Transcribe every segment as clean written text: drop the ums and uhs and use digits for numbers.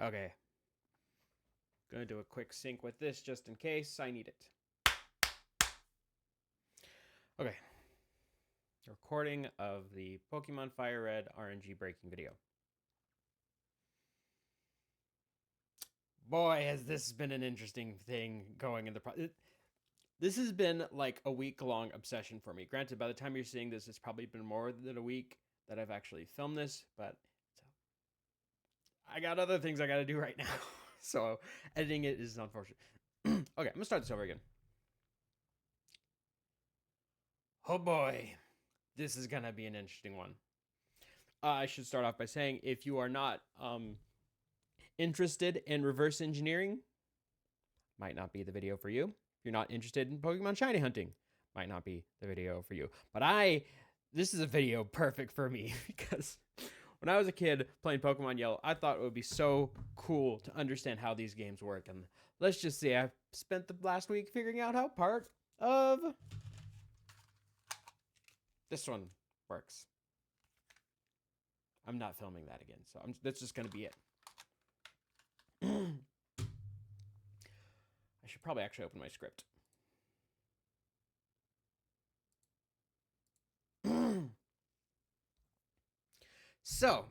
Okay. Gonna do a quick sync with this just in case I need it. Okay. Recording of the Pokemon Fire Red RNG breaking video. Boy, has this been an interesting thing going in the this has been like a week-long obsession for me. Granted, by the time you're seeing this, it's probably been more than a week that I've actually filmed this, but I got other things I gotta do right now. So editing it is unfortunate. Okay, I'm gonna start this over again. Oh boy, this is gonna be an interesting one. I should start off by saying if you are not interested in reverse engineering, might not be the video for you. If you're not interested in Pokemon shiny hunting, might not be the video for you. But this is a video perfect for me because when I was a kid playing Pokemon Yellow, I thought it would be so cool to understand how these games work. And let's just say I spent the last week figuring out how part of this one works. I'm not filming that again, so that's just going to be it. I should probably actually open my script. So,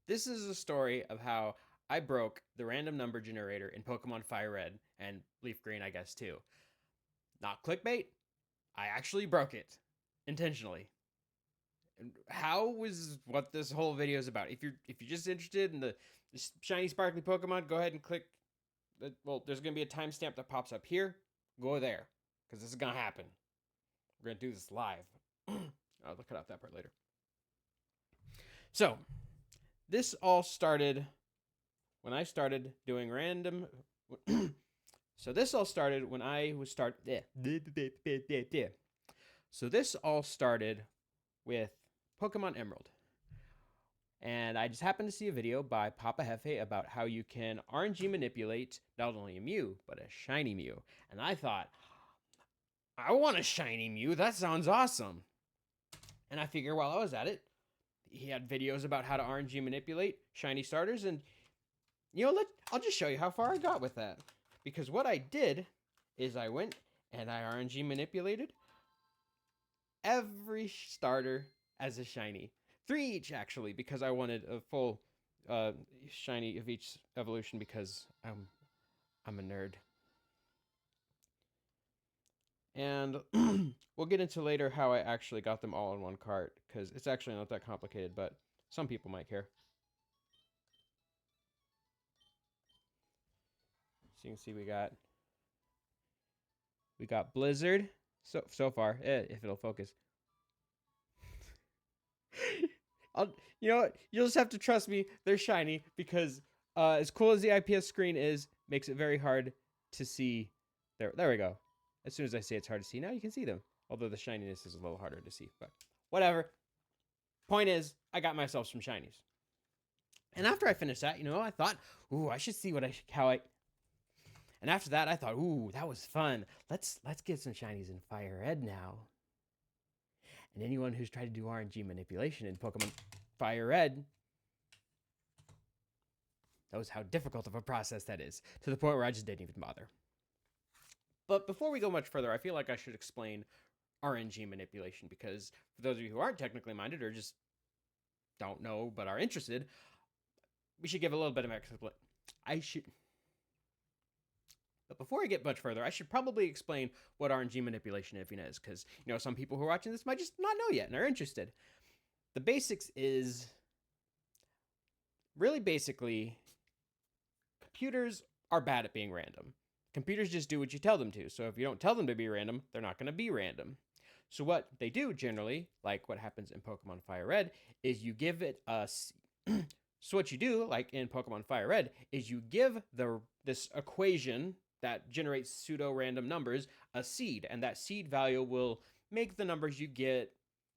this is a story of how I broke the random number generator in Pokemon Fire Red and Leaf Green, I guess, too. Not clickbait. I actually broke it intentionally. And how was what this whole video is about? If you're just interested in the shiny sparkly Pokemon, go ahead and click. Well, there's gonna be a timestamp that pops up here. Go there, because this is gonna happen. We're gonna do this live. I'll cut out that part later. So, this all started when I started doing random. So this all started when I was So this all started with Pokemon Emerald. And I just happened to see a video by Papa Hefe about how you can RNG manipulate not only a Mew, but a shiny Mew. And I thought, I want a shiny Mew. That sounds awesome. And I figured while I was at it, he had videos about how to RNG manipulate shiny starters. And, I'll just show you how far I got with that. Because what I did is I went and I RNG manipulated every starter as a shiny. 3 each, actually, because I wanted a full shiny of each evolution because I'm a nerd. And we'll get into later how I actually got them all in one cart, because it's actually not that complicated, but some people might care. So you can see we got Blizzard so far, if it'll focus. You know what? You'll just have to trust me. They're shiny because as cool as the IPS screen is, makes it very hard to see. There we go. As soon as I say it's hard to see, now you can see them. Although the shininess is a little harder to see, but whatever. Point is, I got myself some shinies. And after I finished that, I thought, ooh, I should see how I. And after that, I thought, ooh, that was fun. Let's get some shinies in Fire Red now. And anyone who's tried to do RNG manipulation in Pokemon Fire Red knows how difficult of a process that is, to the point where I just didn't even bother. But before we go much further, I feel like I should explain RNG manipulation, because for those of you who aren't technically minded or just don't know but are interested, we should give a little bit of explanation. But before I get much further, I should probably explain what RNG manipulation even is, because some people who are watching this might just not know yet and are interested. The basics is really basically computers are bad at being random. Computers just do what you tell them to. So if you don't tell them to be random, they're not going to be random. So what they do generally, like what happens in Pokemon Fire Red, is you give it a so what you do, like in Pokemon Fire Red, is you give this equation that generates pseudo-random numbers a seed, and that seed value will make the numbers you get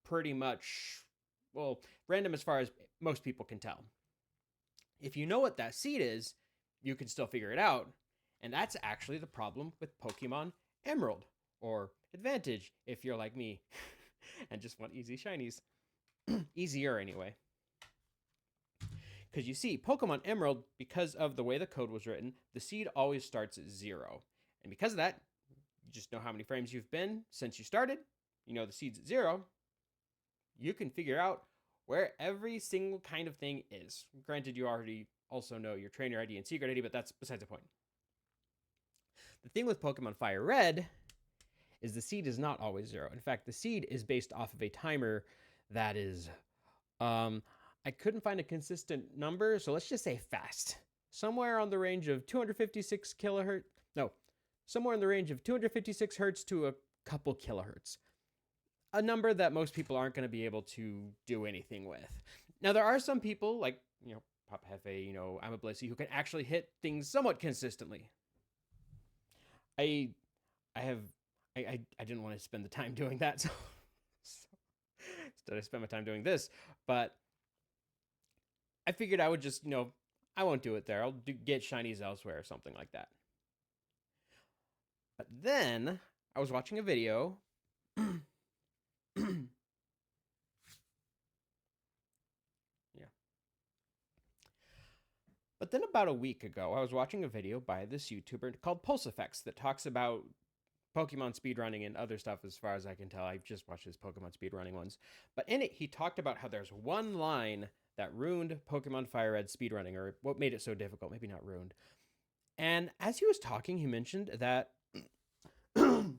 pretty much, well, random as far as most people can tell. If you know what that seed is, you can still figure it out, and that's actually the problem with Pokemon Emerald, or Advantage, if you're like me, and just want easy shinies. Easier, anyway. Because you see, Pokemon Emerald, because of the way the code was written, the seed always starts at 0. And because of that, you just know how many frames you've been since you started. You know the seed's at 0. You can figure out where every single kind of thing is. Granted, you already also know your trainer ID and secret ID, but that's besides the point. The thing with Pokemon Fire Red is the seed is not always 0. In fact, the seed is based off of a timer that is, I couldn't find a consistent number, so let's just say fast. Somewhere on the range of 256 kilohertz. No, somewhere in the range of 256 hertz to a couple kilohertz. A number that most people aren't going to be able to do anything with. Now, there are some people like, Papa Hefe, I'm a Blissey, who can actually hit things somewhat consistently. I didn't want to spend the time doing that, so instead I spent my time doing this. But I figured I would just, I won't do it there. I'll get shinies elsewhere or something like that. But then I was watching a video. But then about a week ago, I was watching a video by this YouTuber called Pulse Effects that talks about Pokemon speedrunning and other stuff as far as I can tell. I've just watched his Pokemon speedrunning ones. But in it, he talked about how there's one line that ruined Pokemon Fire Red speedrunning, or what made it so difficult. Maybe not ruined. And as he was talking, he mentioned that... there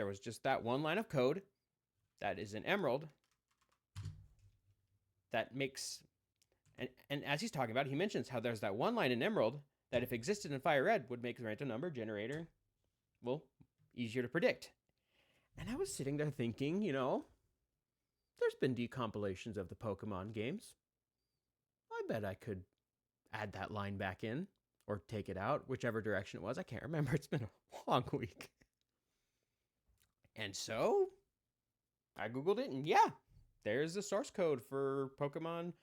was just that one line of code that is in Emerald that makes... And as he's talking about it, he mentions how there's that one line in Emerald that if existed in Fire Red would make the random number generator, well, easier to predict. And I was sitting there thinking, there's been decompilations of the Pokemon games. I bet I could add that line back in or take it out, whichever direction it was. I can't remember. It's been a long week. And so I Googled it, and yeah, there's the source code for Pokemon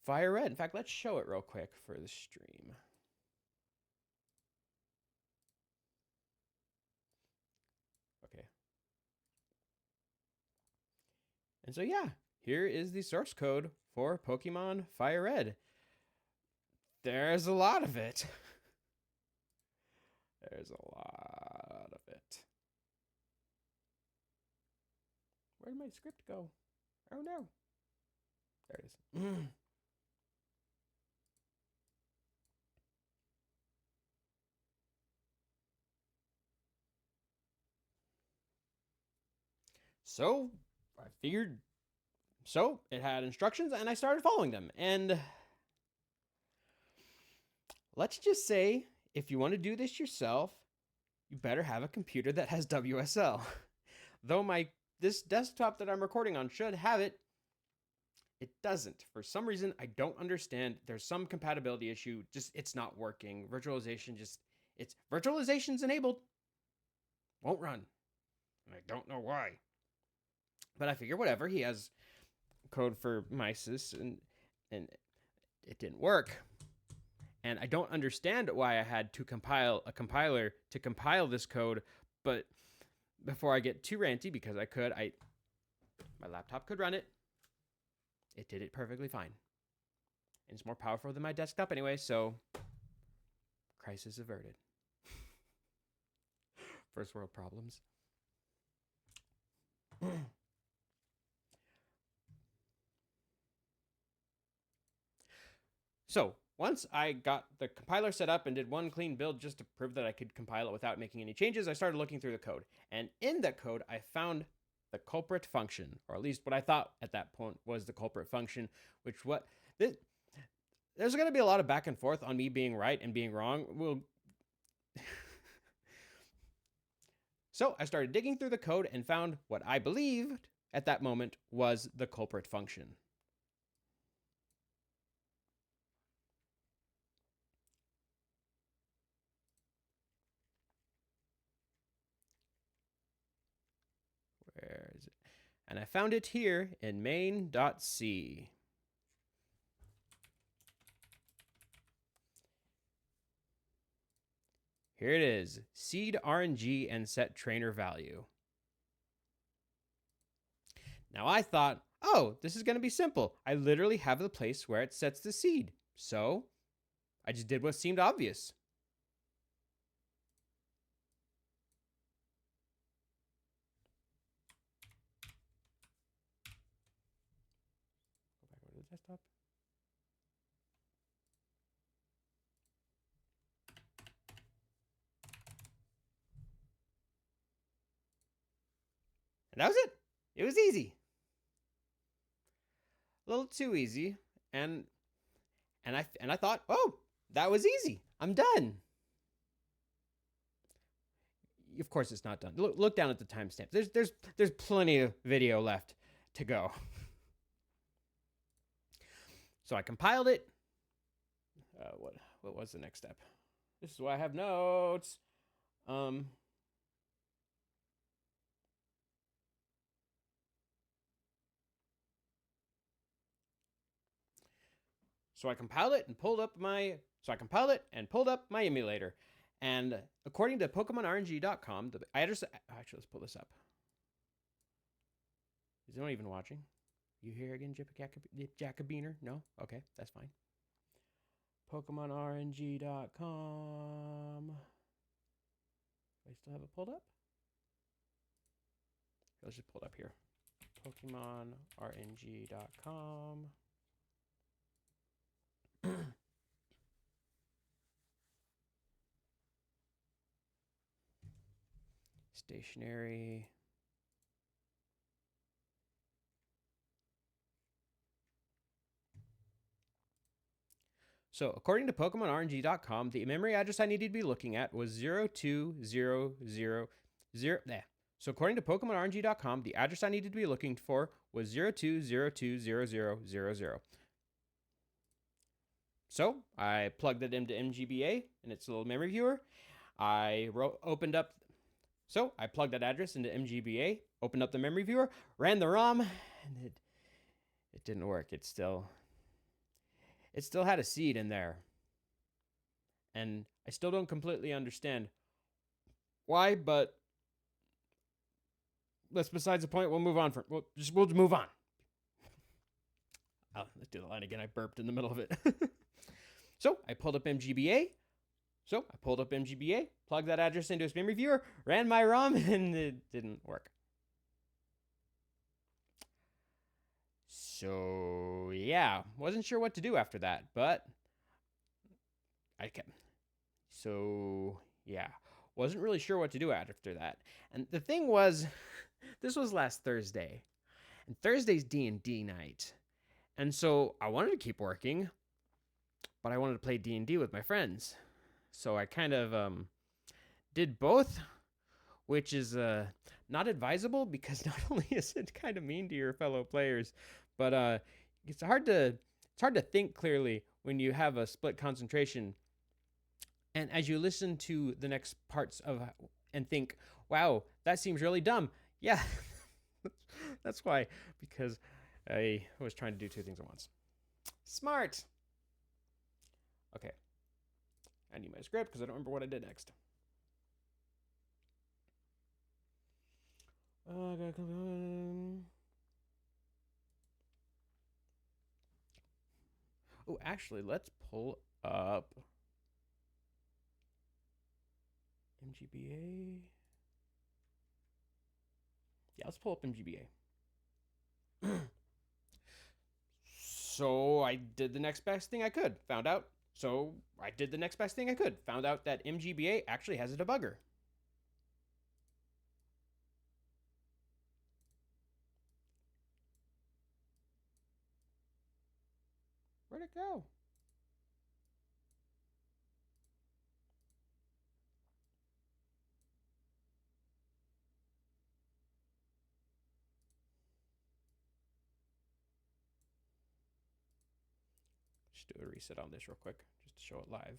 Fire Red. In fact, let's show it real quick for the stream. Okay. And so, yeah, here is the source code for Pokemon Fire Red. There's a lot of it. There's a lot of it. Where did my script go? Oh, no. There it is. So I figured, so it had instructions and I started following them. And let's just say, if you want to do this yourself, you better have a computer that has WSL. Though this desktop that I'm recording on should have it, it doesn't. For some reason, I don't understand. There's some compatibility issue. Just, it's not working. Virtualization's enabled. Won't run. And I don't know why. But I figure whatever, he has code for Mysis, and it didn't work. And I don't understand why I had to compile a compiler to compile this code, but before I get too ranty, because my laptop could run it. It did it perfectly fine. And it's more powerful than my desktop anyway, so crisis averted. First world problems. So once I got the compiler set up and did one clean build just to prove that I could compile it without making any changes, I started looking through the code. And in that code, I found the culprit function, or at least what I thought at that point was the culprit function, there's going to be a lot of back and forth on me being right and being wrong. So I started digging through the code and found what I believed at that moment was the culprit function. Where is it? And I found it here in main.c. Here it is, seed RNG and set trainer value. Now I thought oh, this is going to be simple. I literally have the place where it sets the seed. So I just did what seemed obvious. Go back over to the desktop. And that was it. It was easy. A little too easy. And I thought, oh, that was easy. I'm done. Of course, it's not done. Look down at the timestamp. There's plenty of video left to go. So I compiled it. What was the next step? This is why I have notes. So I compiled it and pulled up my emulator. And according to PokemonRNG.com, the address. Actually, let's pull this up. Is anyone even watching? You here again, Jacobiner? No? Okay, that's fine. PokemonRNG.com. Do I still have it pulled up? Let's just pull it up here. PokemonRNG.com. Stationary. So, according to PokemonRNG.com, the memory address I needed to be looking at was 02000. So, according to PokemonRNG.com, the address I needed to be looking for was 020200000. So, I plugged it into MGBA and its little memory viewer. I plugged that address into MGBA, opened up the memory viewer, ran the ROM, and it didn't work. It still had a seed in there. And I still don't completely understand why, but that's besides the point. We'll move on we'll move on. Oh, let's do the line again. I burped in the middle of it. So I pulled up MGBA. Plugged that address into its memory viewer, ran my ROM, and it didn't work. So, yeah, wasn't sure what to do after that, but wasn't really sure what to do after that. And the thing was, this was last Thursday, and Thursday's D&D night. And so I wanted to keep working, but I wanted to play D&D with my friends. So I kind of did both, which is not advisable because not only is it kind of mean to your fellow players, but it's hard to think clearly when you have a split concentration. And as you listen to the next parts and think, wow, that seems really dumb. Yeah, that's why, because I was trying to do two things at once. Smart. Okay. I need my script because I don't remember what I did next. Oh, actually, let's pull up MGBA. Yeah, let's pull up MGBA. So I did the next best thing I could. Found out that MGBA actually has a debugger. Where'd it go? Just do a reset on this real quick, just to show it live.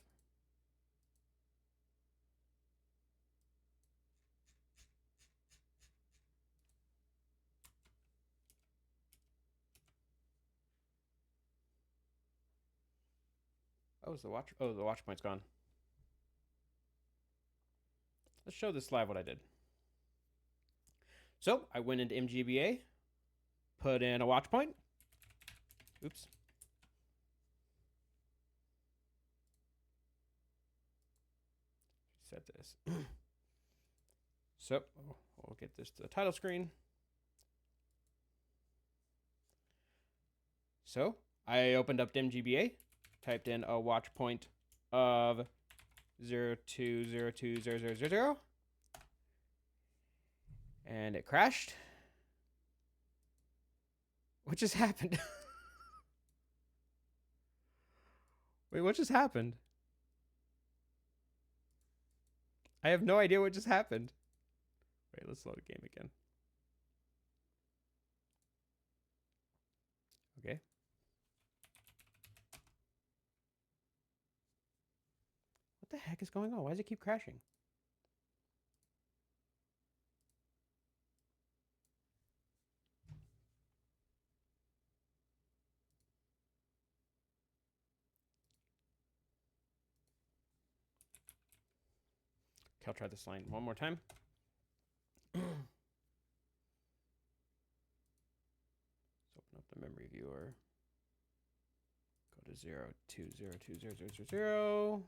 Oh, the watch point's gone. Let's show this live what I did. So I went into MGBA. put in a watch point. Oops. Set this. So we'll get this to the title screen. So I opened up MGBA, typed in a watch point of 02020000, and it crashed. What just happened? Wait, what just happened? I have no idea what just happened. Wait, let's load the game again. Okay. What the heck is going on? Why does it keep crashing? Okay, I'll try this line one more time. Let's open up the memory viewer. Go to 02020000.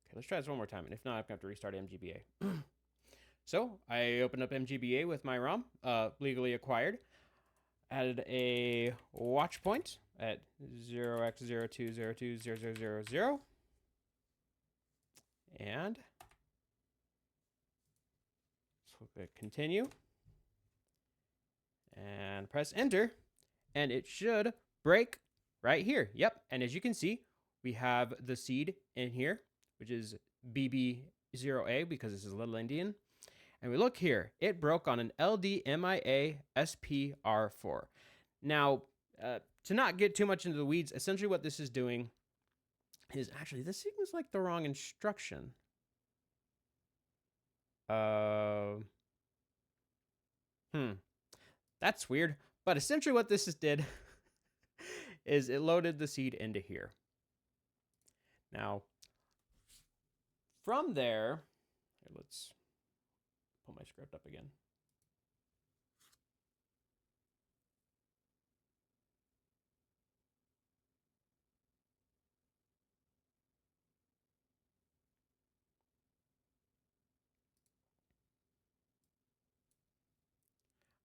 Okay, let's try this one more time. And if not, I'm going to have to restart MGBA. So I opened up MGBA with my ROM, legally acquired. Added a watch point at 0x02020000. And click continue. And press enter. And it should break right here. Yep. And as you can see, we have the seed in here, which is BB0A because this is Little Indian. And we look here, it broke on an LDMIA SPR4. Now, to not get too much into the weeds, essentially what this is doing is actually, this seems like the wrong instruction. That's weird. But essentially what this did is it loaded the seed into here. Now, from there, let's pull my script up again.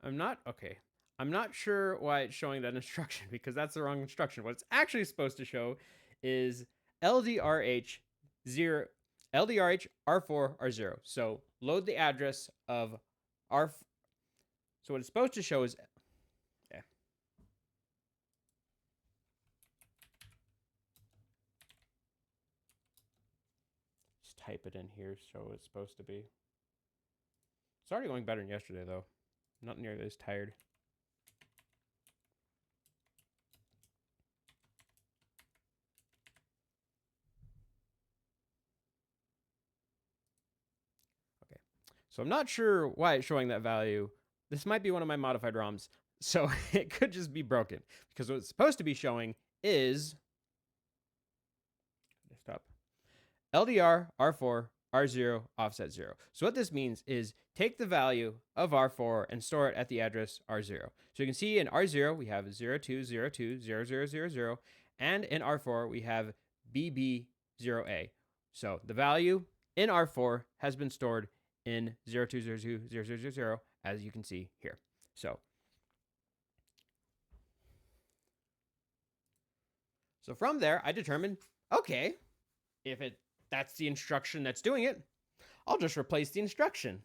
I'm not sure why it's showing that instruction because that's the wrong instruction. What it's actually supposed to show is LDRH R4 R0. So load the address of R. So what it's supposed to show is just type it in here. So it's supposed to be. It's already going better than yesterday though. Not nearly as tired. Okay. So I'm not sure why it's showing that value. This might be one of my modified ROMs. So it could just be broken because what it's supposed to be showing is LDR R4 R0 offset 0. So what this means is take the value of R4 and store it at the address R0. So you can see in R0 we have 02020000, and in R4 we have BB0A. So the value in R4 has been stored in 02020000, as you can see here. So from there I determined, okay, if that's the instruction that's doing it, I'll just replace the instruction.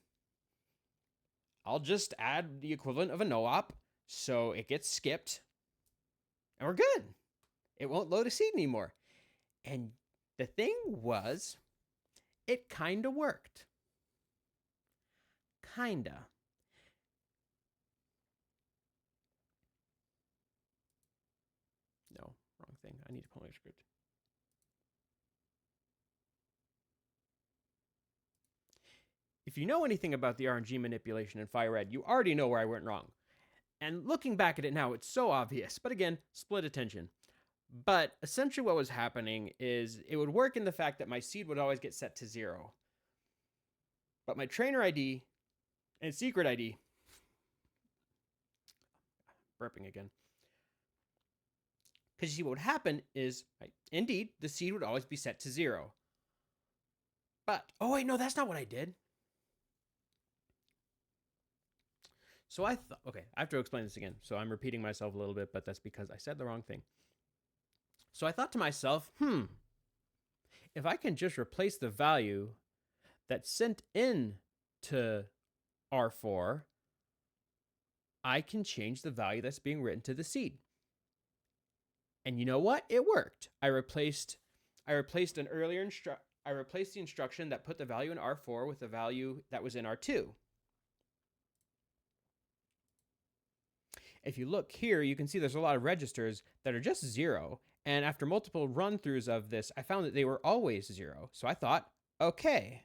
I'll just add the equivalent of a no-op so it gets skipped and we're good. It won't load a seed anymore. And the thing was, it kind of worked. Kinda. No, wrong thing. I need to pull my script. If you know anything about the RNG manipulation in FireRed, you already know where I went wrong. And looking back at it now, it's so obvious. But again, split attention. But essentially what was happening is it would work in the fact that my seed would always get set to 0. But my trainer ID and secret ID burping again. Because you see, what would happen is, right, indeed, the seed would always be set to 0. But, oh wait, no, that's not what I did. So I thought, okay, I have to explain this again. So I'm repeating myself a little bit, but that's because I said the wrong thing. So I thought to myself, if I can just replace the value that's sent in to R4, I can change the value that's being written to the seed. And you know what? It worked. I replaced an earlier I replaced the instruction that put the value in R4 with the value that was in R2. If you look here, you can see there's a lot of registers that are just 0. And after multiple run-throughs of this, I found that they were always 0. So I thought, okay,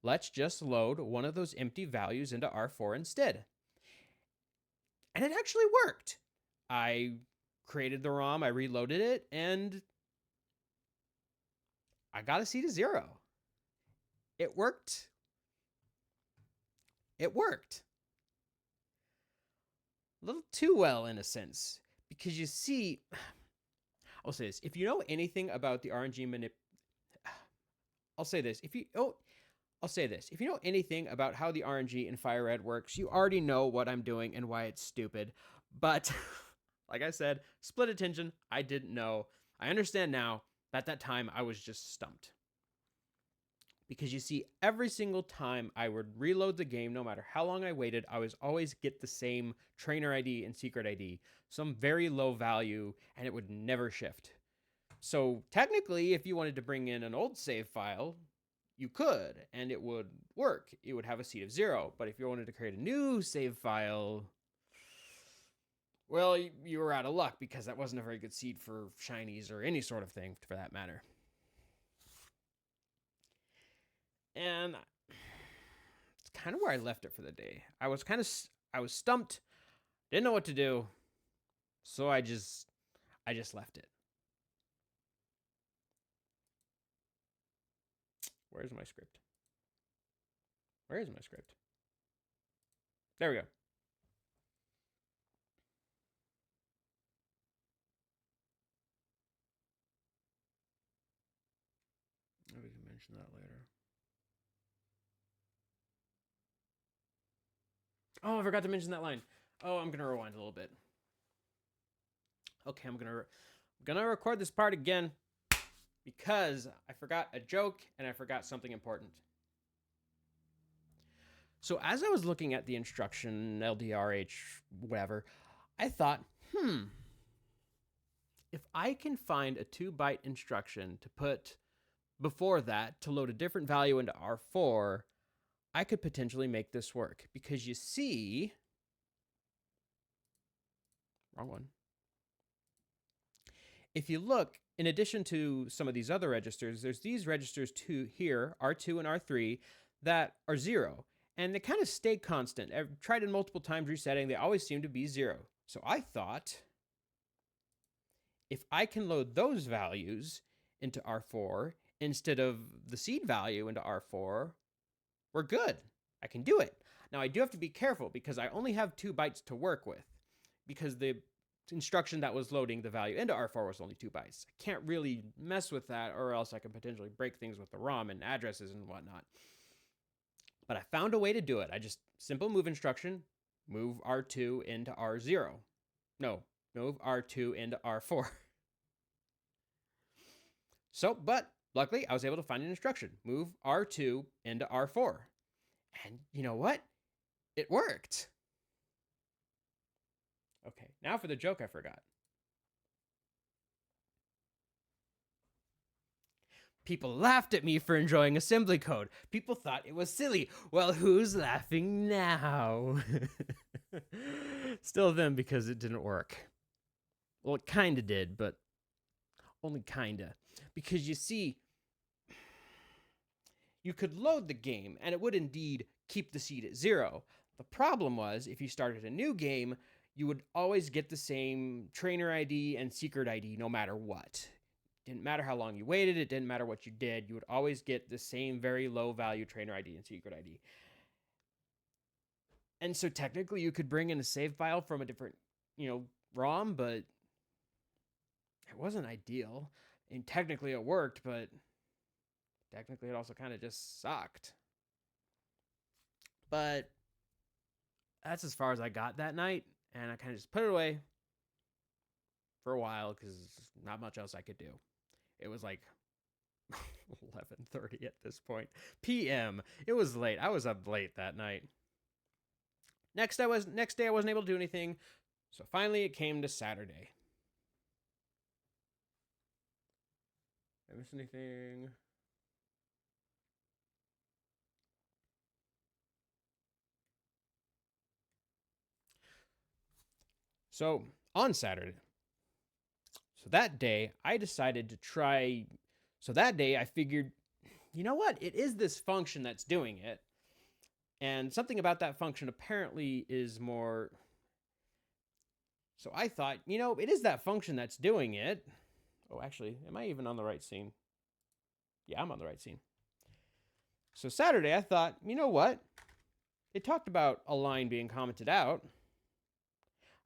let's just load one of those empty values into R4 instead. And it actually worked. I created the ROM, I reloaded it, and I got a seed of 0. It worked. It worked. A little too well, in a sense, because you see, I'll say this: if you know anything about the RNG I'll say this: if you know anything about how the RNG in Fire Red works, you already know what I'm doing and why it's stupid. But like I said, split attention. I didn't know. I understand now. At that time, I was just stumped. Because you see, every single time I would reload the game, no matter how long I waited, I was always get the same trainer ID and secret ID, some very low value, and it would never shift. So technically, if you wanted to bring in an old save file, you could, and it would work. It would have a seed of 0. But if you wanted to create a new save file, well, you were out of luck, because that wasn't a very good seed for shinies or any sort of thing for that matter. And it's kind of where I left it for the day. I was stumped, didn't know what to do, so I just left it. Where's my script? Where is my script? There we go. We can mention that later. Oh, I forgot to mention that line. Oh, I'm gonna rewind a little bit. Okay, I'm gonna record this part again because I forgot a joke and I forgot something important. So as I was looking at the instruction, LDRH, whatever, I thought, if I can find a 2-byte instruction to put before that to load a different value into R4, I could potentially make this work. Because you see, wrong one. If you look, in addition to some of these other registers, there's these registers here, R2 and R3, that are 0. And they kind of stay constant. I've tried it multiple times resetting. They always seem to be 0. So I thought, if I can load those values into R4 instead of the seed value into R4, we're good. I can do it. Now, I do have to be careful because I only have 2 bytes to work with, because the instruction that was loading the value into R4 was only 2 bytes. I can't really mess with that, or else I can potentially break things with the ROM and addresses and whatnot. But I found a way to do it. I just, simple move instruction, move R2 into R0. No, move R2 into R4. So, but luckily, I was able to find an instruction. Move R2 into R4. And you know what? It worked. Okay, now for the joke I forgot. People laughed at me for enjoying assembly code. People thought it was silly. Well, who's laughing now? Still them, because it didn't work. Well, it kind of did, but only kind of. Because you see, you could load the game, and it would indeed keep the seed at 0. The problem was, if you started a new game, you would always get the same trainer ID and secret ID no matter what. Didn't matter how long you waited, it didn't matter what you did, you would always get the same very low value trainer ID and secret ID. And so technically you could bring in a save file from a different, ROM, but it wasn't ideal. And technically it worked, but technically it also kind of just sucked. But that's as far as I got that night, and I kind of just put it away for a while because not much else I could do. It was like 11:30 at this point. PM. It was late. I was up late that night. Next day I wasn't able to do anything, so finally it came to Saturday. Did I miss anything? So on Saturday, that day I decided to try. So that day I figured, you know what? It is this function that's doing it. And something about that function apparently is more. So I thought, it is that function that's doing it. Oh, actually, am I even on the right scene? Yeah, I'm on the right scene. So Saturday, I thought, you know what? It talked about a line being commented out.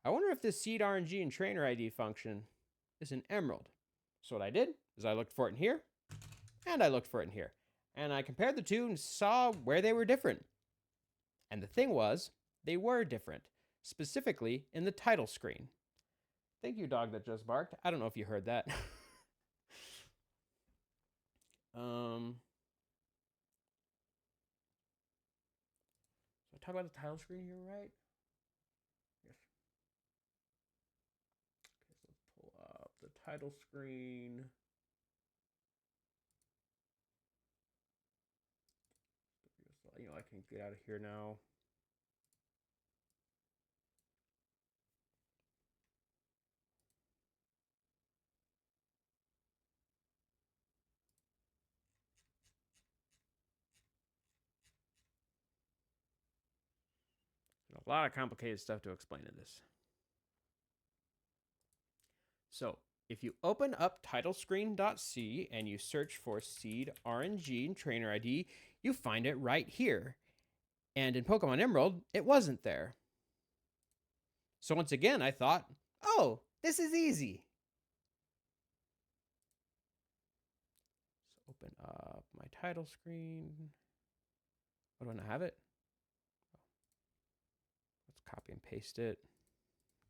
I wonder if this seed RNG and trainer ID function is an emerald. So what I did is I looked for it in here, and I looked for it in here. And I compared the two and saw where they were different. And the thing was, they were different, specifically in the title screen. Thank you, dog that just barked. I don't know if you heard that. So I talk about the title screen here, right? Yes. Okay, so let's pull up the title screen. I can get out of here now. A lot of complicated stuff to explain in this. So if you open up titlescreen.c and you search for seed RNG and trainer ID, you find it right here. And in Pokemon Emerald, it wasn't there. So once again, I thought, oh, this is easy. So open up my title screen. What do I not have it? Let's copy and paste it.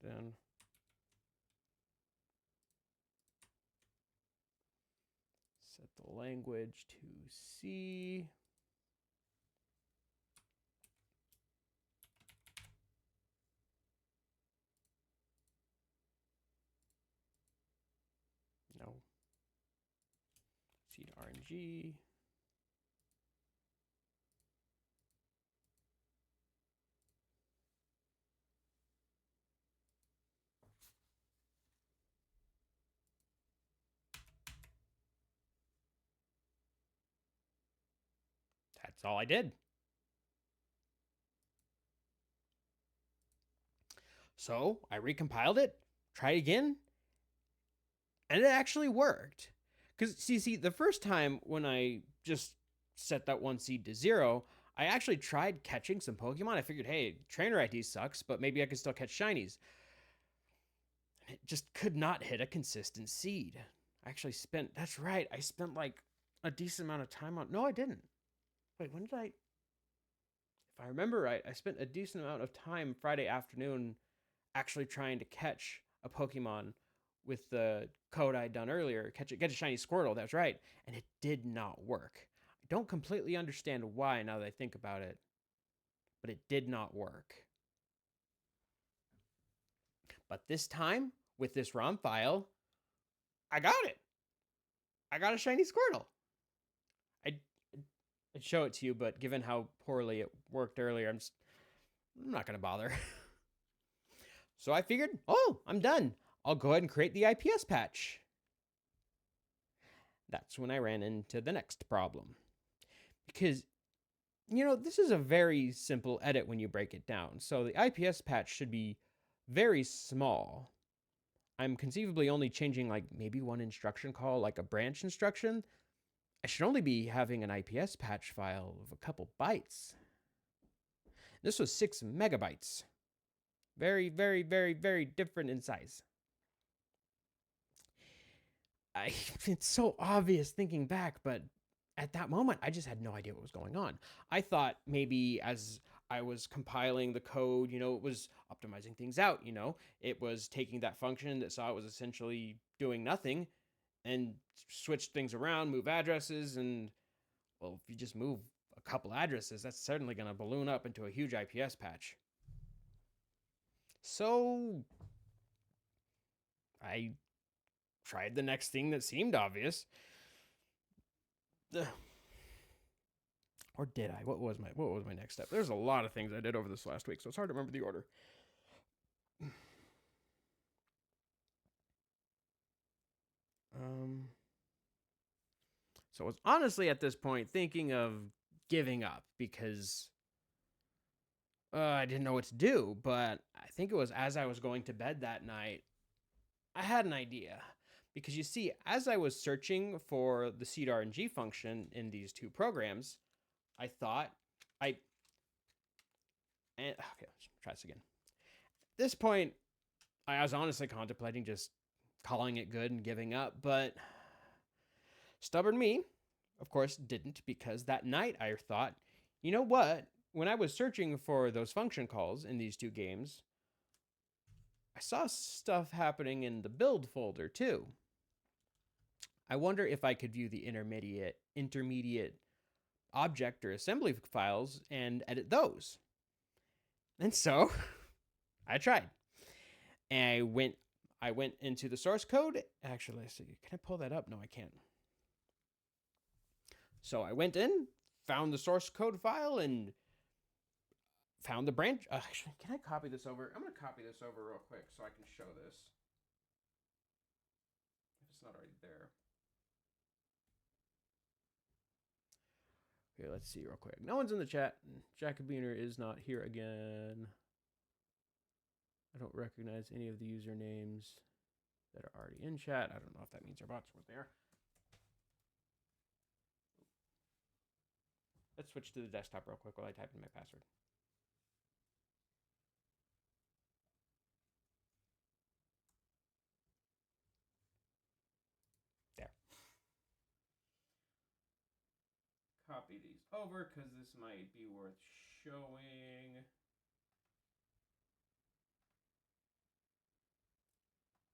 Then set the language to C. No. Seed RNG. That's all I did. So I recompiled it, tried again, and it actually worked. Because, see, the first time when I just set that one seed to 0, I actually tried catching some Pokemon. I figured, hey, trainer ID sucks, but maybe I could still catch shinies. It just could not hit a consistent seed. I actually spent, that's right, I spent like a decent amount of time on, no, I didn't. Wait, when did I, if I remember right, I spent a decent amount of time Friday afternoon actually trying to catch a Pokemon with the code I'd done earlier, get a shiny Squirtle, that's right, and it did not work. I don't completely understand why now that I think about it, but it did not work. But this time, with this ROM file, I got it. I got a shiny Squirtle. I'd show it to you, but given how poorly it worked earlier, I'm not going to bother. So I figured, oh, I'm done. I'll go ahead and create the IPS patch. That's when I ran into the next problem. Because, this is a very simple edit when you break it down. So the IPS patch should be very small. I'm conceivably only changing like maybe one instruction call, like a branch instruction. I should only be having an IPS patch file of a couple bytes. This was 6 megabytes. Very, very, very, very different in size. It's so obvious thinking back, but at that moment, I just had no idea what was going on. I thought maybe as I was compiling the code, it was optimizing things out, it was taking that function that saw it was essentially doing nothing and switch things around, move addresses, and, well, if you just move a couple addresses, that's certainly going to balloon up into a huge IPS patch. So I tried the next thing that seemed obvious. Or did I? What was my next step? There's a lot of things I did over this last week, so it's hard to remember the order. So I was honestly at this point thinking of giving up because I didn't know what to do, but I think it was as I was going to bed that night, I had an idea. Because you see, as I was searching for the seed RNG function in these two programs, I thought okay, let's try this again. At this point, I was honestly contemplating just calling it good and giving up, but stubborn me, of course, didn't, because that night I thought, you know what? When I was searching for those function calls in these two games, I saw stuff happening in the build folder too. I wonder if I could view the intermediate object or assembly files and edit those. And so I tried. And I went into the source code. Actually, let's see. Can I pull that up? No, I can't. So I went in, found the source code file, and found the branch. Actually, can I copy this over? I'm going to copy this over real quick so I can show this. If it's not already there. Okay, let's see real quick. No one's in the chat. Jacobiner is not here again. I don't recognize any of the usernames that are already in chat. I don't know if that means they're bots or what they are. Let's switch to the desktop real quick while I type in my password. There. Copy these over because this might be worth showing.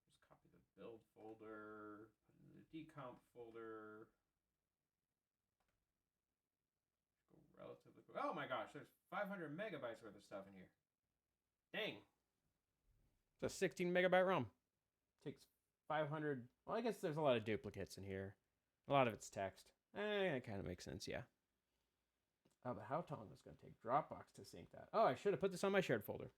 Just copy the build folder, put it in the decomp folder. Go relatively quick. Oh my gosh, there's 500 megabytes worth of stuff in here. Dang. It's a 16 megabyte ROM. Takes 500. Well, I guess there's a lot of duplicates in here. A lot of it's text. It kind of makes sense, yeah. Oh, but how long is this going to take Dropbox to sync that? Oh, I should have put this on my shared folder.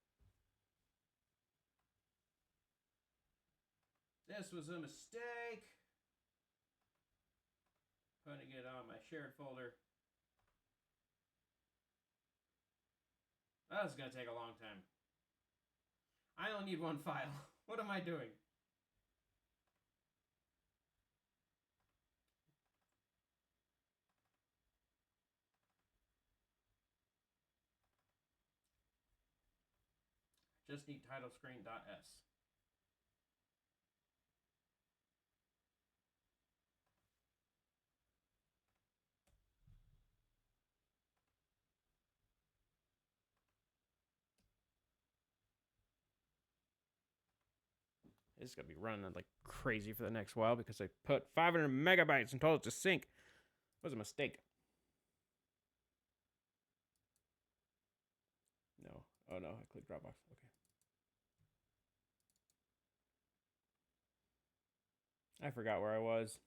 This was a mistake. Putting it on my shared folder. That's going to take a long time. I only need one file. What am I doing? Just need title screen.s. It's going to be running like crazy for the next while because I put 500 megabytes and told it to sync. It was a mistake. No. Oh no, I clicked Dropbox. Okay. I forgot where I was.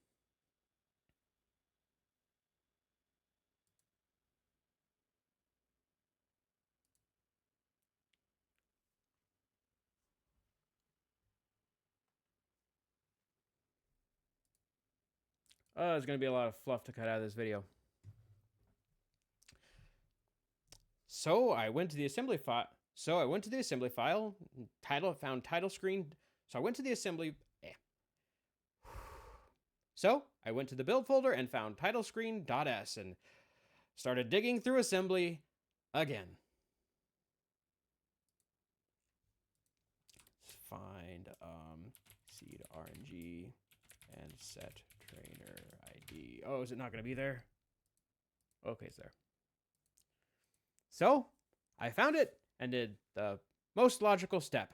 There's going to be a lot of fluff to cut out of this video. So I went to the assembly file. Found title screen. So I went to the assembly. So I went to the build folder and found title screen.s and started digging through assembly again. C to RNG and set trainer ID. Oh, is it not going to be there? Okay, it's there. So I found it and did the most logical step.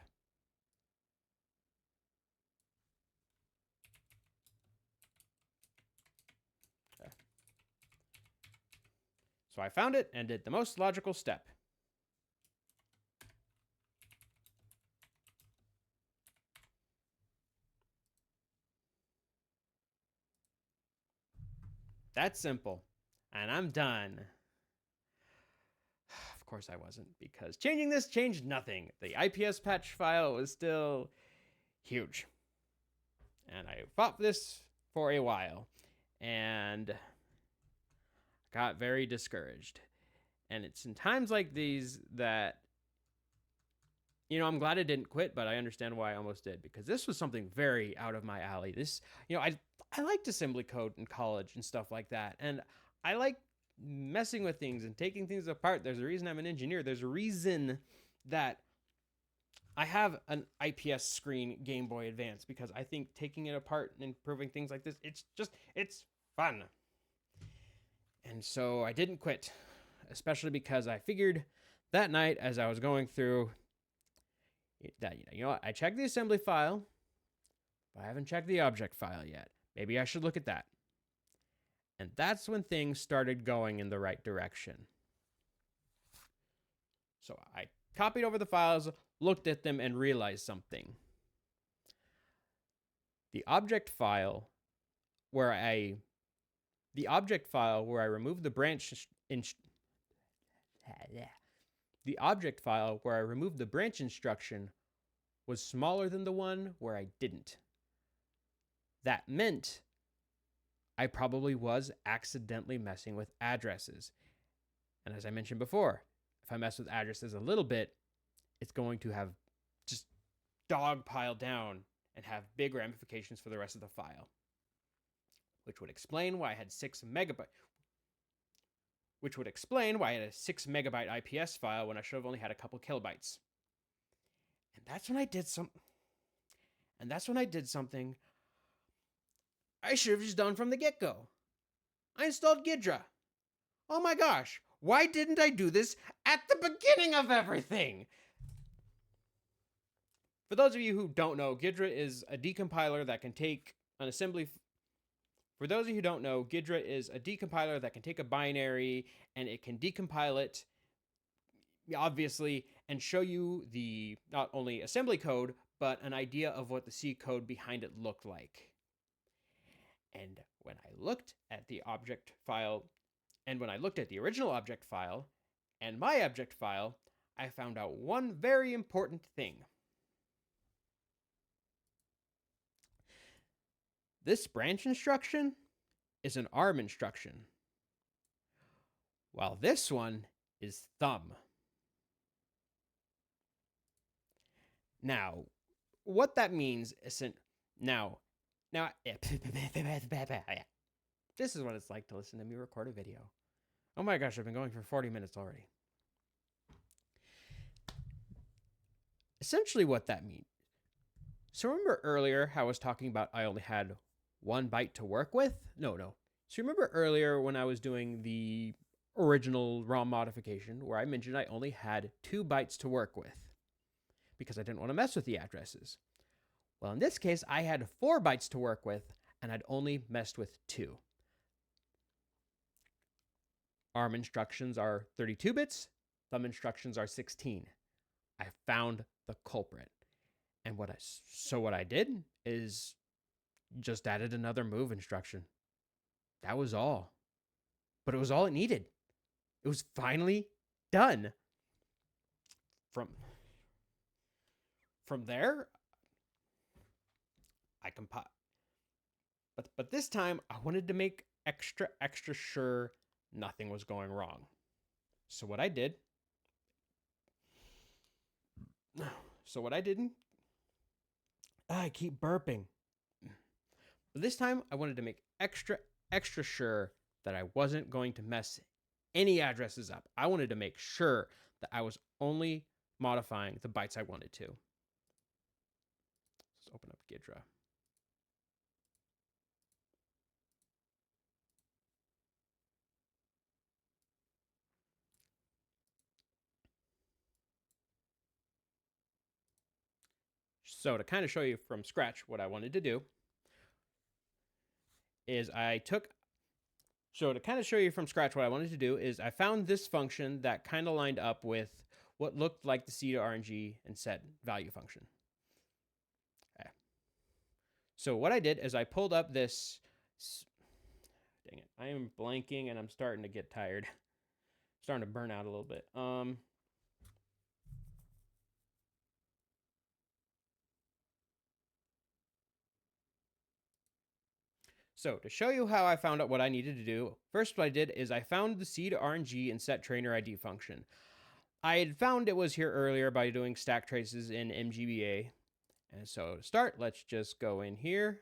Okay. So I found it and did the most logical step. That's simple. And I'm done. Of course I wasn't, because changing this changed nothing. The IPS patch file was still huge. And I fought this for a while and got very discouraged. And it's in times like these that, you know, I'm glad I didn't quit, but I understand why I almost did, because this was something very out of my alley. This, you know, I liked assembly code in college and stuff like that. And I like messing with things and taking things apart. There's a reason I'm an engineer. There's a reason that I have an IPS screen Game Boy Advance, because I think taking it apart and improving things like this, it's fun. And so I didn't quit, especially because I figured that night as I was going through that, you know what, I checked the assembly file, but I haven't checked the object file yet. Maybe I should look at that. And that's when things started going in the right direction. So I copied over the files, looked at them, and realized something. The object file where I removed the branch instruction was smaller than the one where I didn't. That meant I probably was accidentally messing with addresses. And as I mentioned before, if I mess with addresses a little bit, it's going to have just dogpile down and have big ramifications for the rest of the file. Which would explain why I had 6 megabyte. Which would explain why I had a 6 megabyte IPS file when I should have only had a couple kilobytes. And that's when I did something I should have just done from the get-go. I installed Ghidra. Oh my gosh, why didn't I do this at the beginning of everything? For those of you who don't know, Ghidra is a decompiler that can take an assembly. For those of you who don't know, Ghidra is a decompiler that can take a binary and it can decompile it, obviously, and show you the not only assembly code, but an idea of what the C code behind it looked like. And when I looked at the object file, and when I looked at the original object file and my object file, I found out one very important thing. This branch instruction is an ARM instruction, while this one is thumb. Now, what that means isn't now, this is what it's like to listen to me record a video. Oh my gosh, I've been going for 40 minutes already. Essentially what that means. So remember earlier how I was talking about I only had 1 byte to work with? No. So remember earlier when I was doing the original ROM modification where I mentioned I only had 2 bytes to work with because I didn't want to mess with the addresses. Well, in this case, I had 4 bytes to work with, and I'd only messed with 2. ARM instructions are 32 bits. Thumb instructions are 16. I found the culprit. And what I did is just added another move instruction. That was all. But it was all it needed. It was finally done. From there, I compiled. But this time, I wanted to make extra sure nothing was going wrong. So what I did, I keep burping. But this time, I wanted to make extra sure that I wasn't going to mess any addresses up. I wanted to make sure that I was only modifying the bytes I wanted to. So open up Ghidra. So to kind of show you from scratch what I wanted to do is I found this function that kind of lined up with what looked like the seed RNG and set value function. Okay. So what I did is I pulled up this, dang it, I am blanking and I'm starting to get tired. Starting to burn out a little bit. So to show you how I found out what I needed to do, first what I did is I found the seed RNG and set trainer ID function. I had found it was here earlier by doing stack traces in MGBA. And so to start, let's just go in here.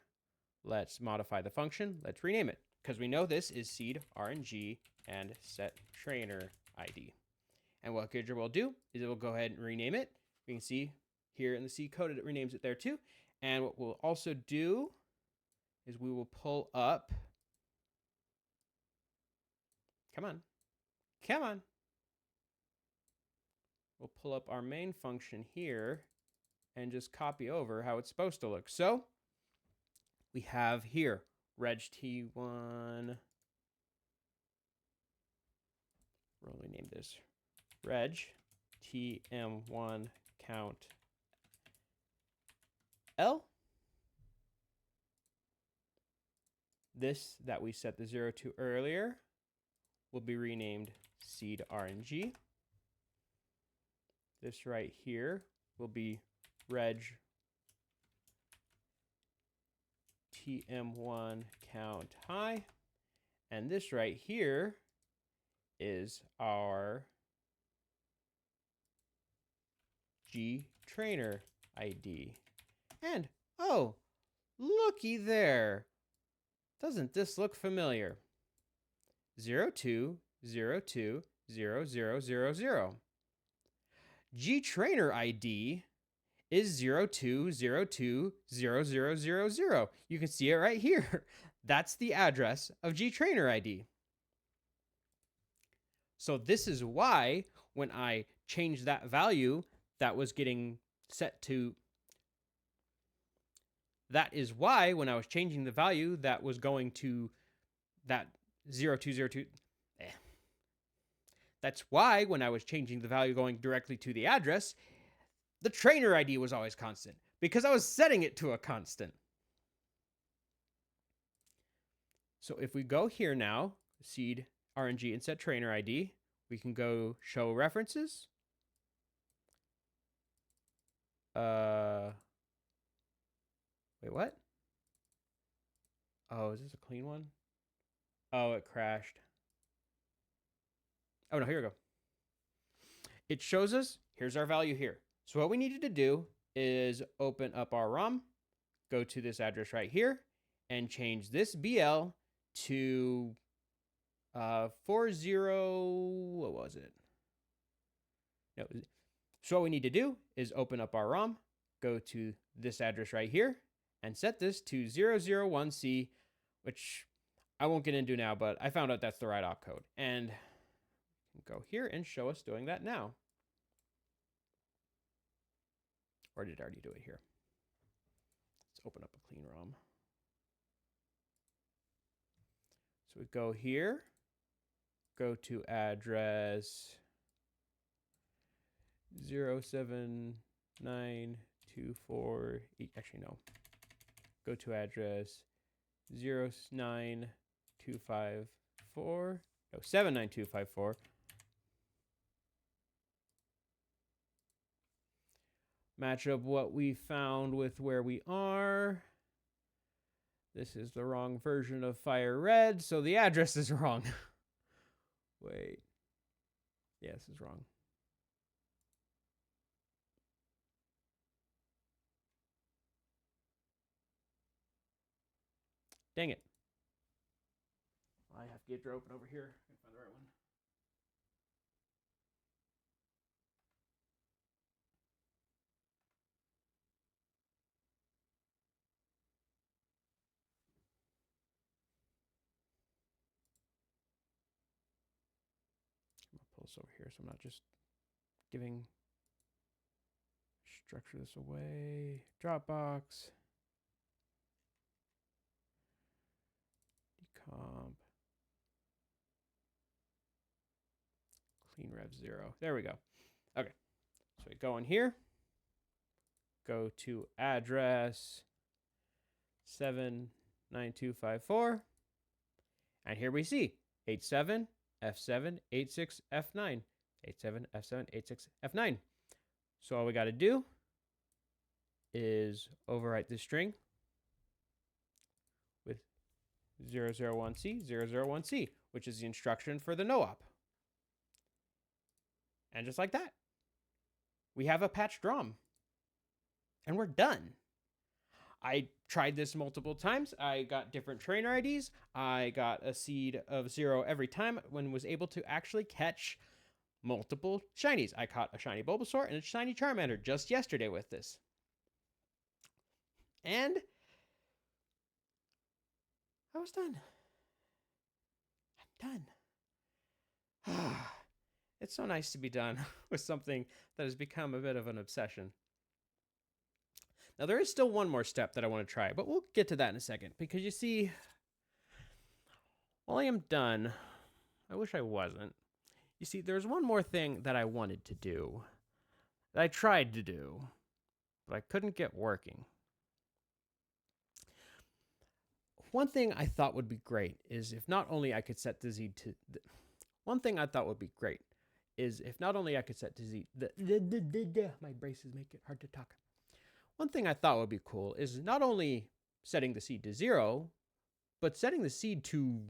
Let's modify the function. Let's rename it because we know this is seed RNG and set trainer ID. And what Ghidra will do is it will go ahead and rename it. We can see here in the C code it renames it there too. And what we'll also do is we will pull up. Come on. We'll pull up our main function here and just copy over how it's supposed to look. So we have here reg t1. We'll rename this reg tm1 count L. This that we set the 0 to earlier will be renamed seed RNG. This right here will be reg tm1 count high. And this right here is our G trainer ID. And oh, looky there. Doesn't this look familiar? 02020000. G trainer ID is 02020000. You can see it right here. That's the address of G trainer ID. So this is why when I changed that value that was getting set to, that is why when I was changing the value that was going to that 0202, that's why when I was changing the value going directly to the address, the trainer ID was always constant because I was setting it to a constant. So if we go here now, seed RNG and set trainer ID, we can go show references. Wait, what? Oh, is this a clean one? Oh, it crashed. Oh, no, here we go. It shows us, here's our value here. So what we needed to do is open up our ROM, go to this address right here, and change this BL to 40, what was it? No. So what we need to do is open up our ROM, go to this address right here, and set this to 001C, which I won't get into now, but I found out that's the right opcode. And go here and show us doing that now. Or did I already do it here? Let's open up a clean ROM. So we go here, go to address 07924, actually no. Go to address 79254. Match up what we found with where we are. This is the wrong version of Fire Red, so the address is wrong. Wait. Yeah, this is wrong. Dang it. I have to get her open over here. I find the right one. this over here so I'm not just giving structure this away. Dropbox. Decomp. Clean rev 0. There we go. Okay. So we go in here. Go to address 79254. And here we see 87 F7 86 F9. 87 F7 86 F9. So all we got to do is overwrite this string with 001C 001C, which is the instruction for the no-op. And just like that, we have a patched ROM. And we're done. I tried this multiple times. I got different trainer IDs. I got a seed of 0 every time when was able to actually catch multiple shinies. I caught a shiny Bulbasaur and a shiny Charmander just yesterday with this. And I was done. I'm done. It's so nice to be done with something that has become a bit of an obsession. Now, there is still one more step that I want to try, but we'll get to that in a second. Because you see, while I am done, I wish I wasn't. You see, there's one more thing that I wanted to do, that I tried to do, but I couldn't get working. One thing I thought would be great is if not only I could set the Z to... One thing I thought would be great is if not only I could set to Z... My braces make it hard to talk. One thing I thought would be cool is not only setting the seed to 0, but setting the seed to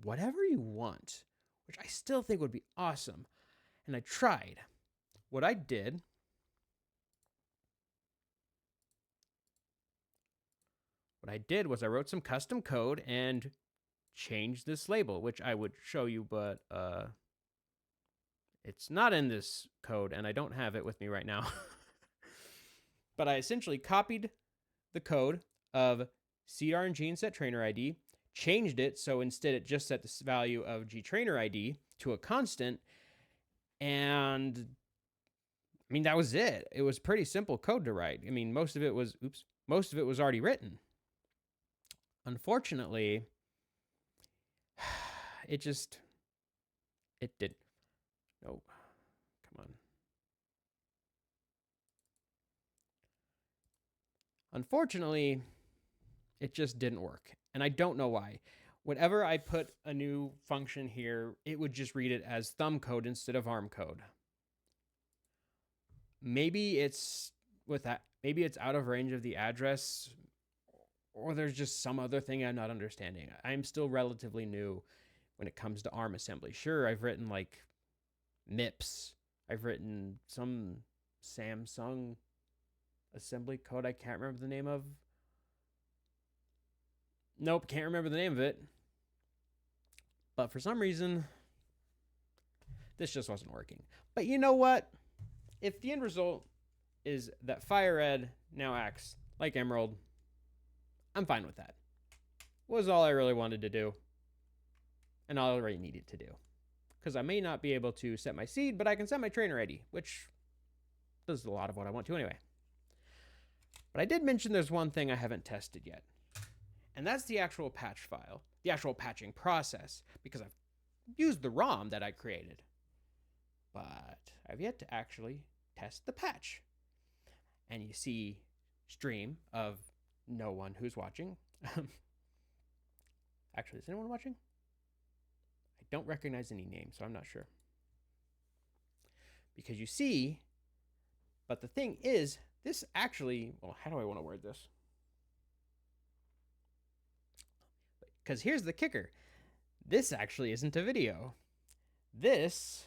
whatever you want, which I still think would be awesome. And I tried. What I did was I wrote some custom code and changed this label, which I would show you, but it's not in this code, and I don't have it with me right now. But I essentially copied the code of seed RNG and set trainer ID, changed it so instead it just set the value of gtrainer ID to a constant, and I mean that was it. It was pretty simple code to write. I mean most of it was already written. Unfortunately, it did. No, come on. Unfortunately, it just didn't work. And I don't know why. Whenever I put a new function here, it would just read it as thumb code instead of arm code. Maybe it's out of range of the address, or there's just some other thing I'm not understanding. I'm still relatively new when it comes to ARM assembly. Sure, I've written like MIPS. I've written some Samsung assembly code I can't remember the name of. Nope, can't remember the name of it. But for some reason, this just wasn't working. But you know what? If the end result is that Fire Red now acts like Emerald, I'm fine with that. Was all I really wanted to do. And all I really needed to do. Because I may not be able to set my seed, but I can set my trainer ID, which does a lot of what I want to anyway. But I did mention there's one thing I haven't tested yet. And that's the actual patch file, the actual patching process, because I've used the ROM that I created. But I've yet to actually test the patch. And you see stream of no one who's watching. Actually, is anyone watching? I don't recognize any names, so I'm not sure. Because you see, but the thing is, this actually, well, how do I want to word this? Because here's the kicker. This actually isn't a video. This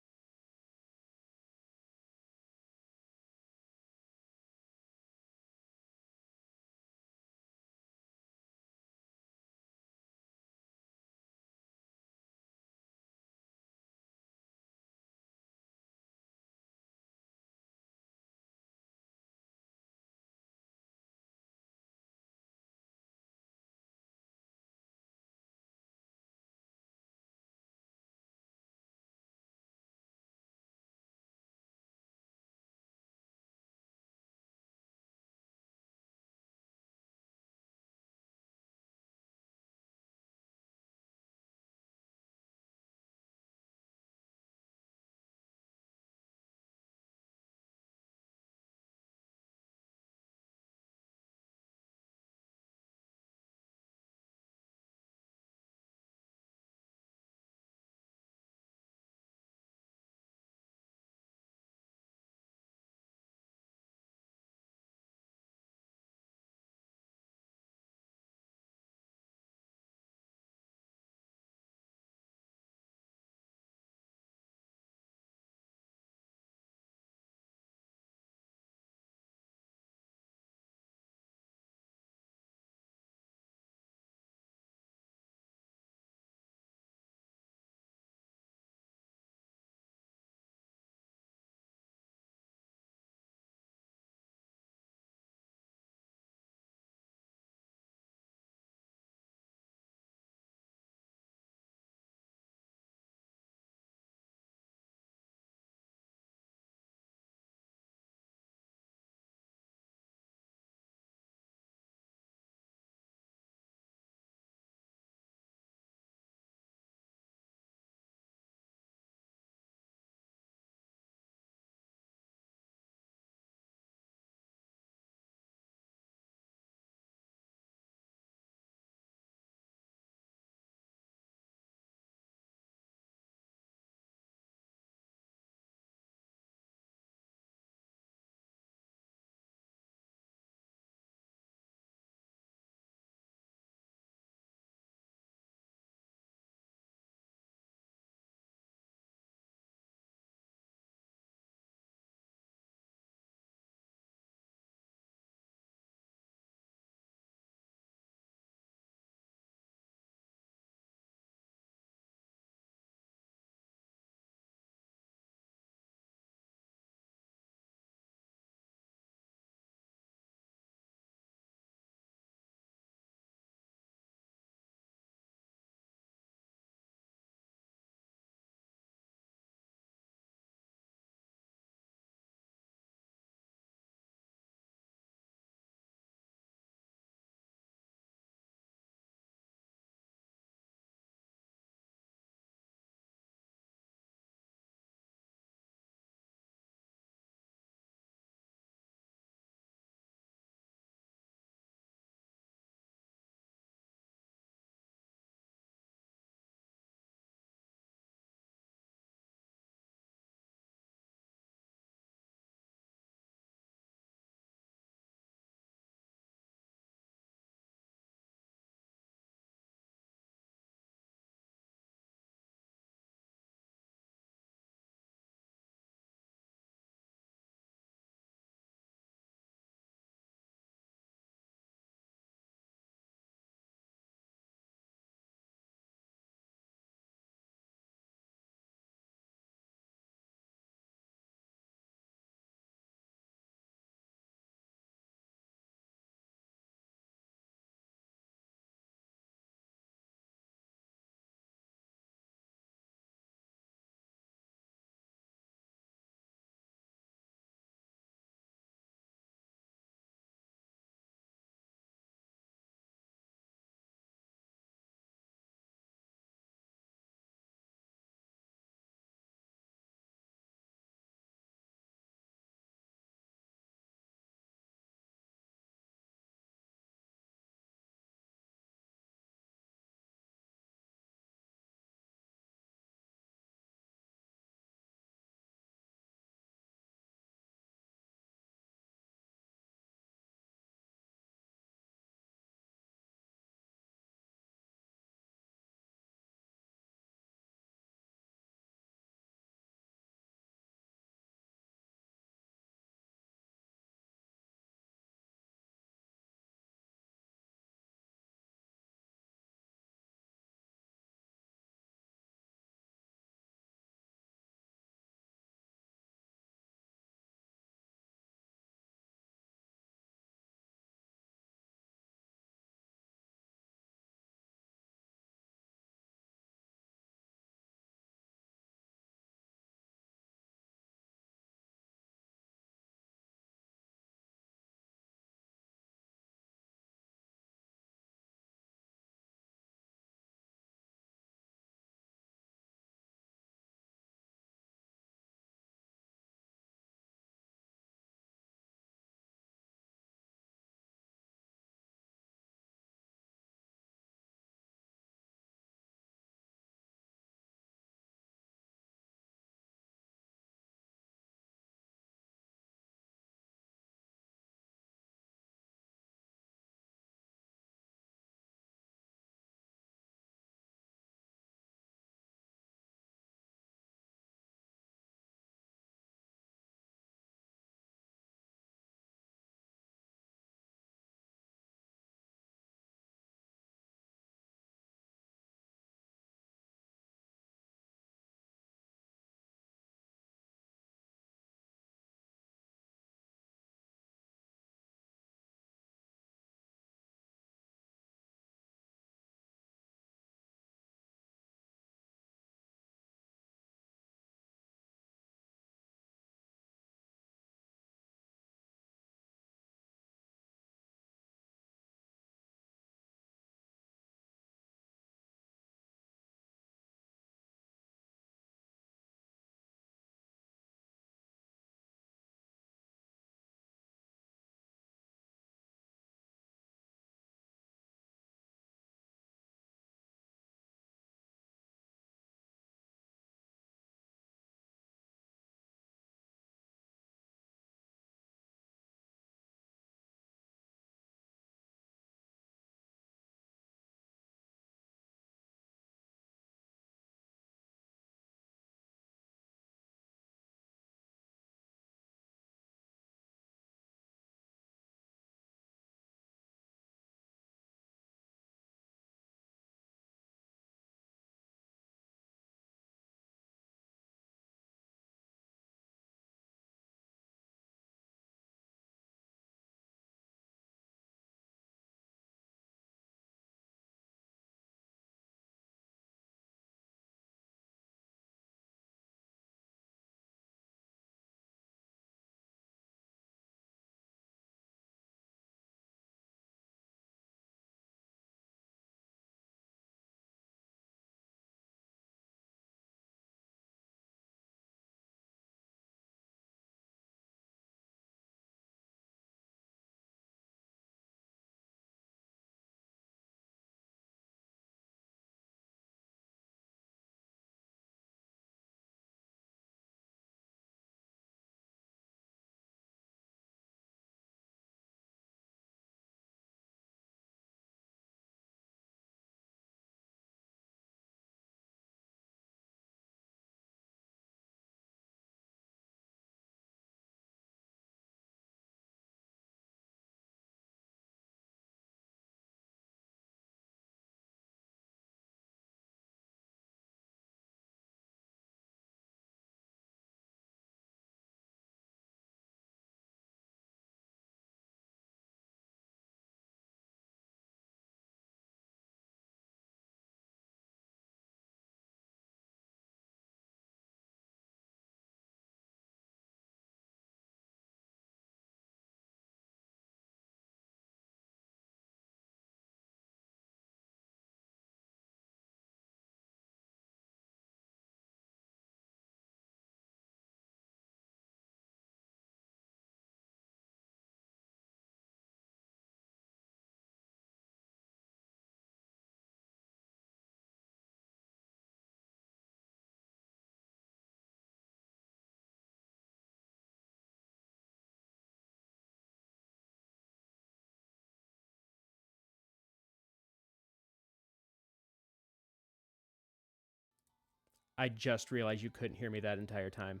I just realized you couldn't hear me that entire time.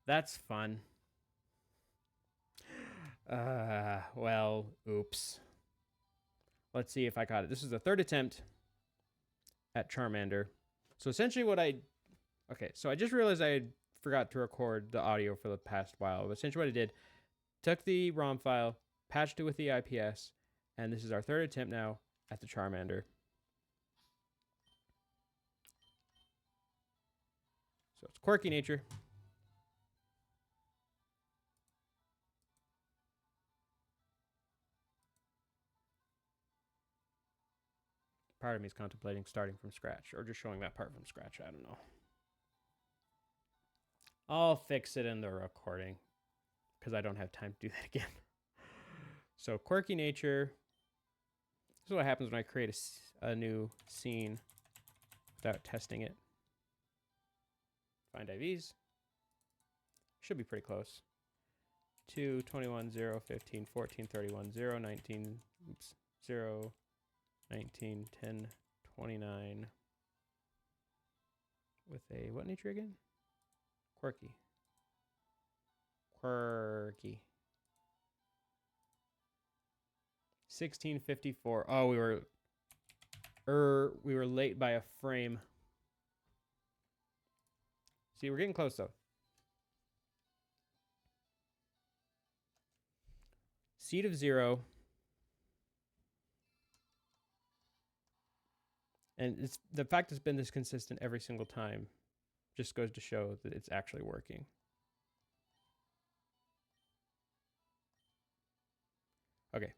That's fun. Well, oops. Let's see if I got it. This is the third attempt at Charmander. So essentially what okay, so I just realized I forgot to record the audio for the past while. But essentially what I did, took the ROM file, patched it with the IPS, and this is our third attempt now at the Charmander. So it's quirky nature. Part of me is contemplating starting from scratch or just showing that part from scratch. I don't know. I'll fix it in the recording because I don't have time to do that again. So quirky nature. This is what happens when I create a new scene without testing it. Find IVs. Should be pretty close. 2, 21, 0, 15, 14, 31, 0, 19, oops, 0, 19, 10, 29. With a what nature again? Quirky. Quirky. 1654. Oh, we were late by a frame. See, we're getting close though. Seed of 0. And it's the fact it's been this consistent every single time just goes to show that it's actually working. Okay.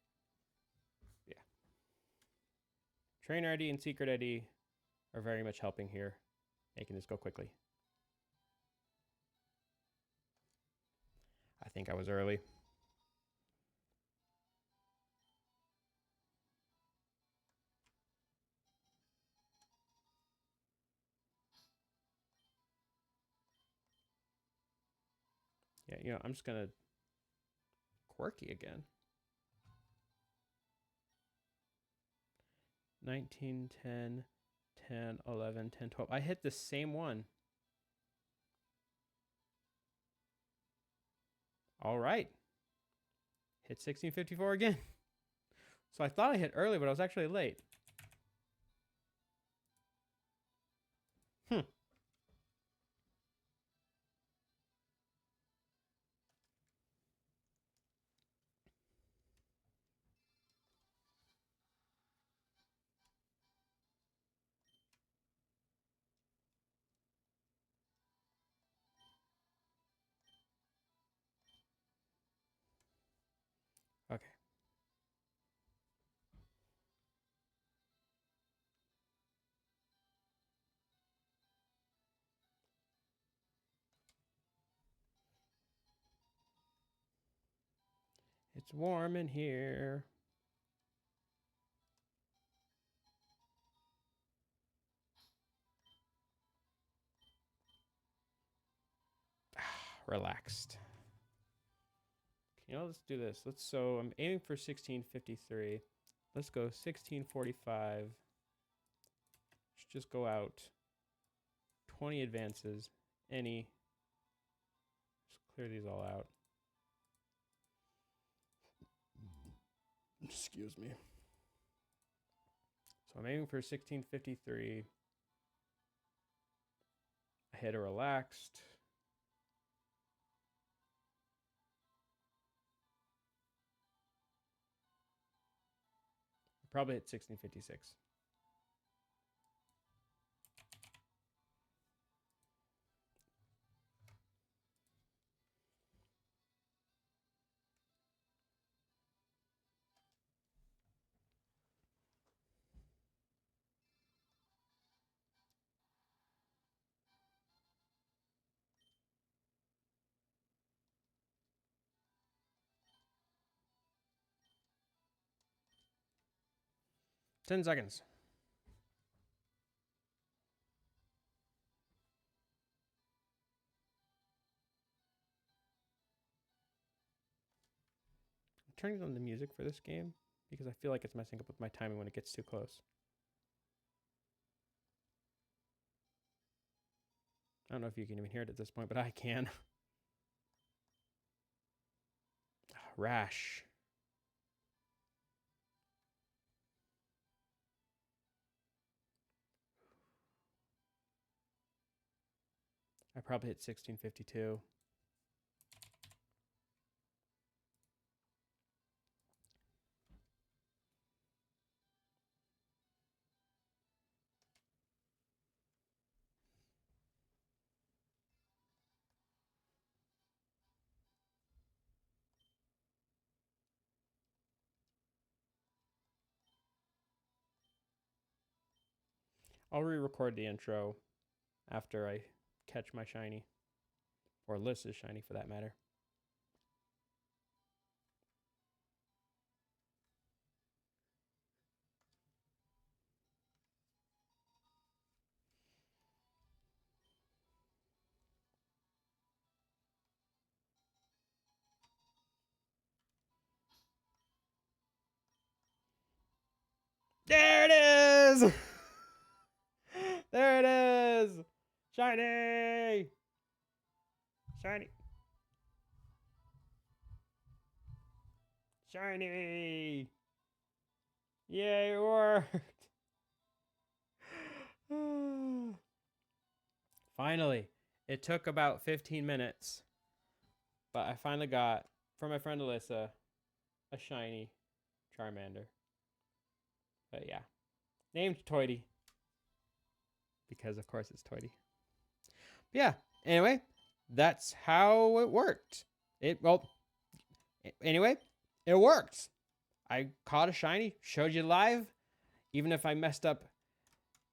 Yeah. Trainer ID and secret ID are very much helping here, making this go quickly. I think I was early. Yeah, you know, I'm just going to quirky again. 19, 10, 10, 11, 10, 12. I hit the same one. All right. Hit 1654 again. So I thought I hit early, but I was actually late. Okay. It's warm in here. Relaxed. You know, let's do this. So I'm aiming for 1653. Let's go 1645. Let's just go out 20 advances. Any. Just clear these all out. Excuse me. So I'm aiming for 1653. I hit a relaxed. Probably hit 1656. Ten seconds. I'm turning on the music for this game because I feel like it's messing up with my timing when it gets too close. I don't know if you can even hear it at this point, but I can. Rash. I probably hit 1652. I'll re-record the intro after I catch my shiny. Or Lys's shiny, for that matter. There it is! There it is! Shiny! Shiny! Shiny! Yay, it worked! Finally, it took about 15 minutes, but I finally got, from my friend Alyssa, a shiny Charmander. But yeah, named Toity, because of course it's Toity. But yeah, anyway, that's how it worked. Anyway, it worked. I caught a shiny, showed you live, even if I messed up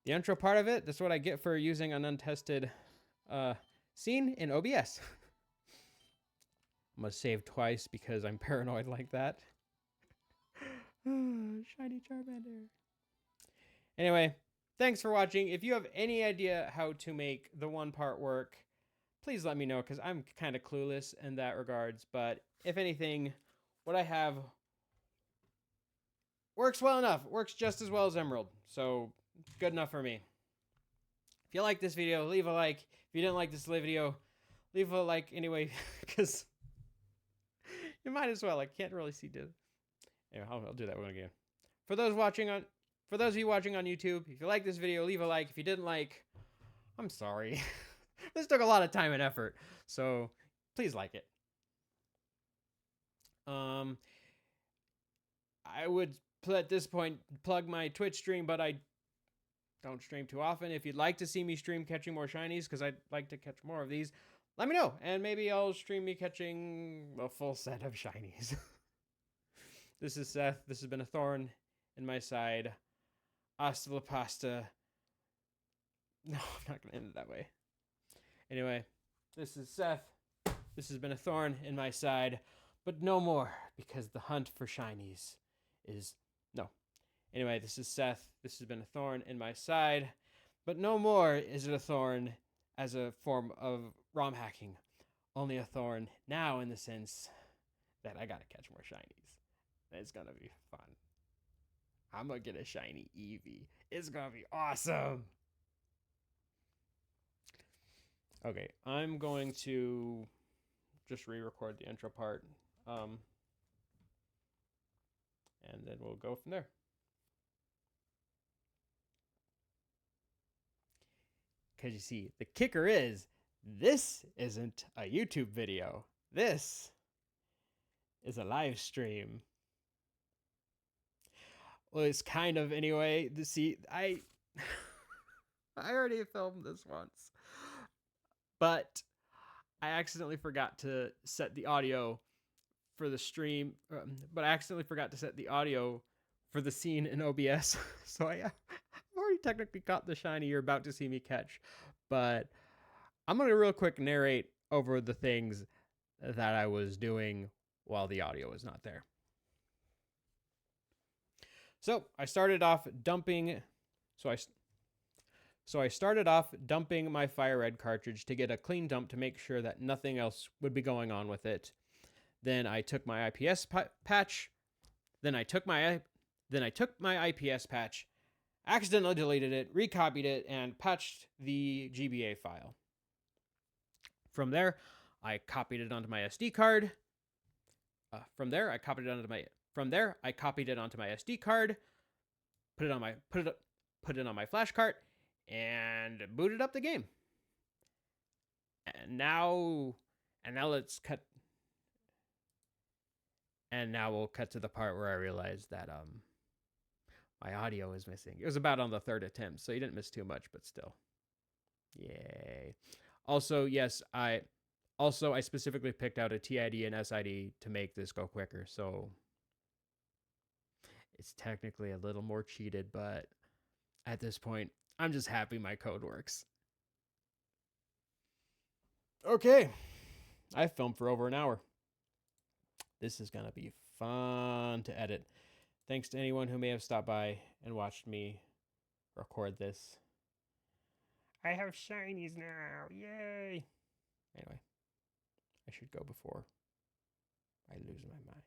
the intro part of it. That's what I get for using an untested scene in OBS. I'm gonna save twice because I'm paranoid like that. Shiny Charmander. Anyway, thanks for watching. If you have any idea how to make the one part work, please let me know, because I'm kind of clueless in that regards. But if anything, what I have works well enough. Works just as well as Emerald. So, good enough for me. If you like this video, leave a like. If you didn't like this video, leave a like anyway, because you might as well. I can't really see this. Anyway, I'll do that one again. For those of you watching on YouTube, if you like this video, leave a like. If you didn't like, I'm sorry. This took a lot of time and effort, so please like it. I would at this point plug my Twitch stream, but I don't stream too often. If you'd like to see me stream catching more shinies, because I'd like to catch more of these, let me know, and maybe I'll stream me catching a full set of shinies. This is Seth. This has been a thorn in my side. Hasta la pasta. No, I'm not going to end it that way. Anyway, this is Seth. This has been a thorn in my side, but no more, because the hunt for shinies is... No. Anyway, this is Seth. This has been a thorn in my side, but no more is it a thorn as a form of ROM hacking. Only a thorn now in the sense that I gotta catch more shinies. It's gonna be fun. I'm gonna get a shiny Eevee. It's gonna be awesome. Okay, I'm going to just re-record the intro part, and then we'll go from there. Because you see, the kicker is, this isn't a YouTube video. This is a live stream. Well, it's kind of anyway. See, I already filmed this once, but I accidentally forgot to set the audio for the stream. But I accidentally forgot to set the audio for the scene in OBS. So I've already technically caught the shiny you're about to see me catch, but I'm gonna real quick narrate over the things that I was doing while the audio was not there. So I started off dumping. So I started off dumping my Fire Red cartridge to get a clean dump to make sure that nothing else would be going on with it. Then I took my IPS patch. Then I took my IPS patch, accidentally deleted it, recopied it, and patched the GBA file. From there, I copied it onto my SD card. From there, I copied it onto my SD card, put it on my flash cart, and booted up the game. And now let's cut. And now we'll cut to the part where I realized that my audio is missing. It was about on the third attempt, so you didn't miss too much, but still. Yay. Also, yes, I specifically picked out a TID and SID to make this go quicker, so it's technically a little more cheated, but at this point, I'm just happy my code works. Okay, I filmed for over an hour. This is going to be fun to edit. Thanks to anyone who may have stopped by and watched me record this. I have shinies now. Yay. Anyway, I should go before I lose my mind.